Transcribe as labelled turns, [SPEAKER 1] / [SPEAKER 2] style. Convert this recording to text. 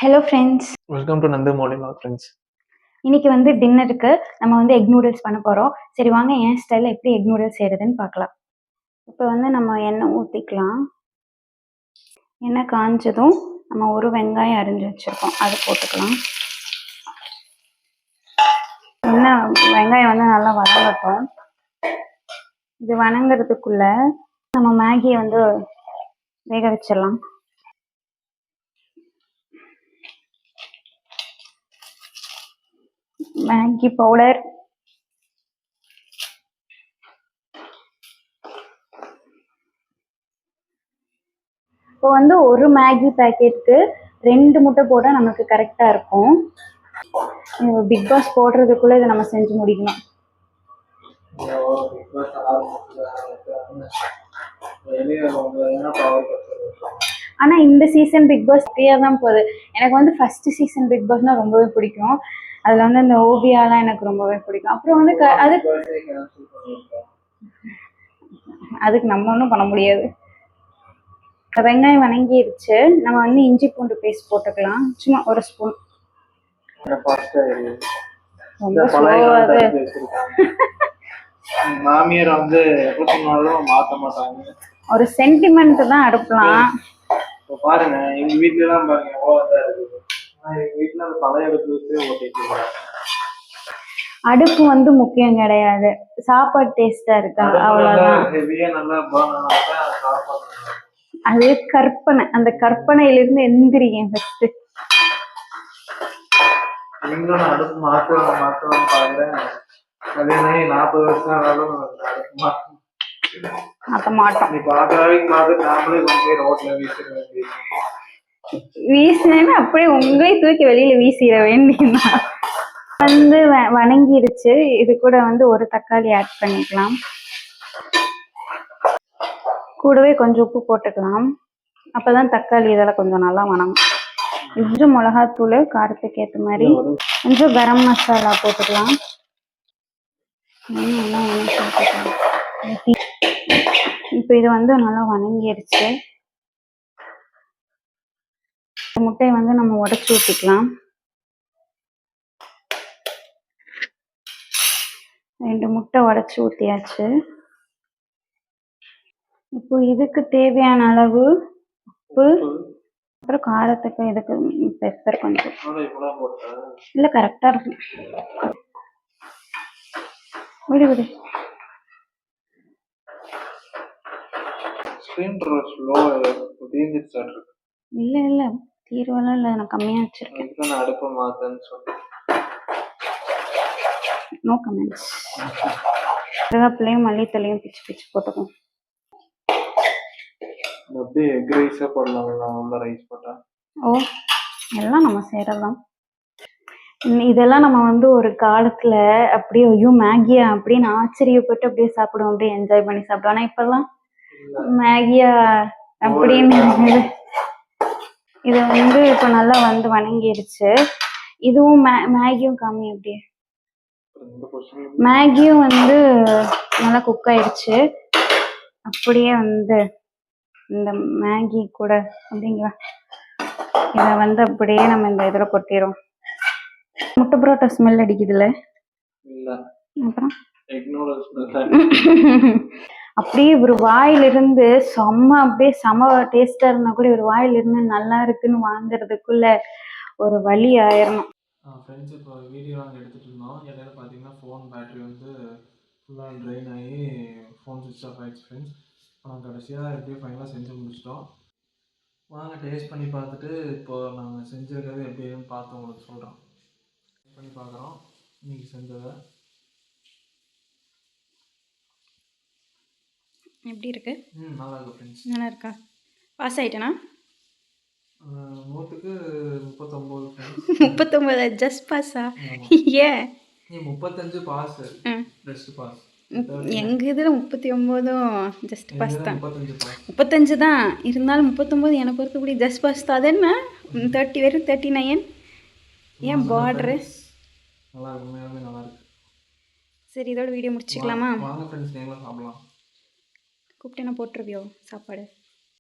[SPEAKER 1] Hello friends,
[SPEAKER 2] welcome to Nandu morning friends.
[SPEAKER 1] இன்னைக்கு வந்து டின்னருக்கு நம்ம வந்து எக் நூடுல்ஸ் பண்ண போகிறோம். சரி வாங்க என் ஸ்டைலில் எப்படி எக் நூடுல்ஸ் செய்கிறதுன்னு பார்க்கலாம். இப்போ வந்து நம்ம எண்ணெய் ஊற்றிக்கலாம். எண்ணெய் காஞ்சதும் நம்ம ஒரு வெங்காயம் அரிஞ்சு வச்சுருக்கோம், அதை போட்டுக்கலாம். வெங்காயம் வந்து நல்லா வதங்கட்டும். இது வதங்கிறதுக்குள்ள நம்ம மேகியை வந்து வேக வச்சிடலாம். மேகி பவுடர், இப்போ வந்து ஒரு மேகி பேக்கெட்டுக்கு 2 முட்டை போட்டால் நமக்கு கரெக்டாக இருக்கும். பிக் பாஸ் போடுறதுக்குள்ளே இதை நம்ம செஞ்சு முடிக்கணும். ஆனால் இந்த சீசன் பிக் பாஸ் ஃப்ரீயாக தான் போகுது. எனக்கு வந்து ஃபஸ்ட்டு சீசன் பிக் பாஸ்னால் ரொம்பவே பிடிக்கும். அதில் வந்து அந்த ஓவியாலாம் எனக்கு ரொம்பவே பிடிக்கும். அப்புறம் வந்து அதுக்கு நம்ம ஒன்றும் பண்ண முடியாது. வெங்காயம் வணங்கிடுச்சு. நம்ம வந்து இஞ்சி பூண்டு பேஸ்ட் போட்டுக்கலாம், சும்மா ஒரு ஸ்பூன்.
[SPEAKER 2] மாமியார் வந்து மாத்த மாட்டாங்க,
[SPEAKER 1] ஒரு சென்டிமெண்ட் தான் அடுப்பலாம்.
[SPEAKER 2] பாருங்க எங்க வீட்டுல எல்லாம் பாருங்க எவ்வளவு இருக்குது. எங்க வீட்டுல அந்த பழைய அடுப்பு வச்சு ஓட்டிட்டு இருக்காங்க.
[SPEAKER 1] அடுப்பு வந்து முக்கியம் கிடையாது, சாப்பாடு டேஸ்டா இருக்கா அவ்வளவுதான். அது கற்பனை. அந்த கற்பனையிலிருந்து எந்திரிங்க ஃபர்ஸ்ட்.
[SPEAKER 2] அடுப்பு மாற்றுவாங்க பாருங்க. கல்யாணம் 40 வருஷம் ஆனாலும்
[SPEAKER 1] மாற்ற மாட்டோம். வீசினேன்னா அப்படியே உங்களே தூக்கி வெளியில வீசிட வேண்டியதுதான். வந்து வணங்கிடுச்சு. இது கூட வந்து ஒரு தக்காளி ஆட் பண்ணிக்கலாம். கூடவே கொஞ்சம் உப்பு போட்டுக்கலாம், அப்பதான் தக்காளி இதெல்லாம் கொஞ்சம் நல்லா வணங்கும். கொஞ்சம் மிளகாத்தூள் காரத்துக்கு ஏற்ற மாதிரி, கொஞ்சம் கரம் மசாலா போட்டுக்கலாம். இப்போ இது வந்து நல்லா வணங்கிடுச்சு. முட்டையை வந்து நம்ம உடைச்சு ஊற்றிக்கலாம். 2 முட்டை உடைச்சு ஊற்றியாச்சு. இப்போ இதுக்கு தேவையான அளவு உப்பு, அப்புறம் காரத்துக்கு இதுக்கு பெப்பர் கொஞ்சம். இல்லை கரெக்டாக இருக்கும். விடு விடு. இல்லை இல்லை தீர்வெல்லாம் இல்லை, நான் கம்மியாக வச்சிருக்கேன். No comments. கருவேப்பிலையும் மல்லித்தலையும் பிச்சு பிச்சு போட்டுக்கோம். ஓ, எல்லாம் நம்ம செய்யறதுதான். இதெல்லாம் நம்ம வந்து ஒரு காலத்துல அப்படியே ஐயோ மேகியா அப்படின்னு ஆச்சரியப்பட்டு அப்படியே சாப்பிடுவோம், அப்படியே என்ஜாய் பண்ணி சாப்பிடுவோம். ஆனா இப்பெல்லாம் மேகியா அப்படின்னு. இது வந்து இப்ப நல்லா வந்து வணங்கிடுச்சு. இதுவும் மேகியும் காமி. அப்படியே மேகியும் வந்து நல்லா குக் ஆயிடுச்சு. அப்படியே வந்து இந்த மேகி கூட அப்படிங்களா இதை வந்து அப்படியே நம்ம இந்த இதில் கொட்டிடும். முட்டை பரோட்டா ஸ்மெல் அடிக்குதுல்ல. அப்புறம் அப்படியே ஒரு வாயிலிருந்து அப்படியே செம டேஸ்டா இருந்தா கூட ஒரு வாயிலிருந்து நல்லா இருக்குன்னு வாங்குறதுக்குள்ள ஒரு வழி ஆயிரணும்.
[SPEAKER 2] ஃப்ரெண்ட்ஸ், இப்போ வீடியோ நாங்கள் எடுத்துகிட்டு இருந்தோம். இடையில பார்த்தீங்கன்னா ஃபோன் பேட்டரி வந்து ஃபுல்லாக ட்ரெயின் ஆகி ஃபோன் சுவிட்ச் ஆஃப் ஆகிடுச்சு ஃப்ரெண்ட்ஸ். நாங்கள் கடைசியாக எப்படியும் ஃபைனலாக செஞ்சு முடிச்சிட்டோம். வாங்க டேஸ்ட் பண்ணி பார்த்துட்டு இப்போது நாங்கள் செஞ்சுருக்கிறது எப்படின்னு பார்த்து உங்களுக்கு சொல்கிறோம். பண்ணி பார்க்குறோம் இன்றைக்கி செஞ்சதை.
[SPEAKER 1] எப்படி இருக்கு?
[SPEAKER 2] நல்லா இருக்கு ஃப்ரெண்ட்ஸ்.
[SPEAKER 1] நல்லா இருக்கா? பாஸ் ஆகிட்டேனா?
[SPEAKER 2] 100க்கு 39.
[SPEAKER 1] 39 ஜஸ்ட் பாஸா? ஏன்
[SPEAKER 2] நீ 35 பாஸ், ஜஸ்ட் பாஸ்.
[SPEAKER 1] எங்க இதில் 39 ஜஸ்ட் பாஸ் தான். 35 தான் இருந்தாலும் 39 எனக்கு பொறுத்தபடி ஜஸ்ட் பாஸ் தான். அது என்ன 30 வெறும் 39? ஏன் பார்டரு
[SPEAKER 2] நல்லா இருக்கு, உண்மையாலுமே நல்லா இருக்கு.
[SPEAKER 1] சரி இதோட வீடியோ முடிச்சுக்கலாமா?
[SPEAKER 2] வாங்க ஃப்ரெண்ட்ஸ், நீங்களும் சாப்பிடலாம்.
[SPEAKER 1] கூப்பிட்டேன்னா போட்டுருவியோ சாப்பாடு?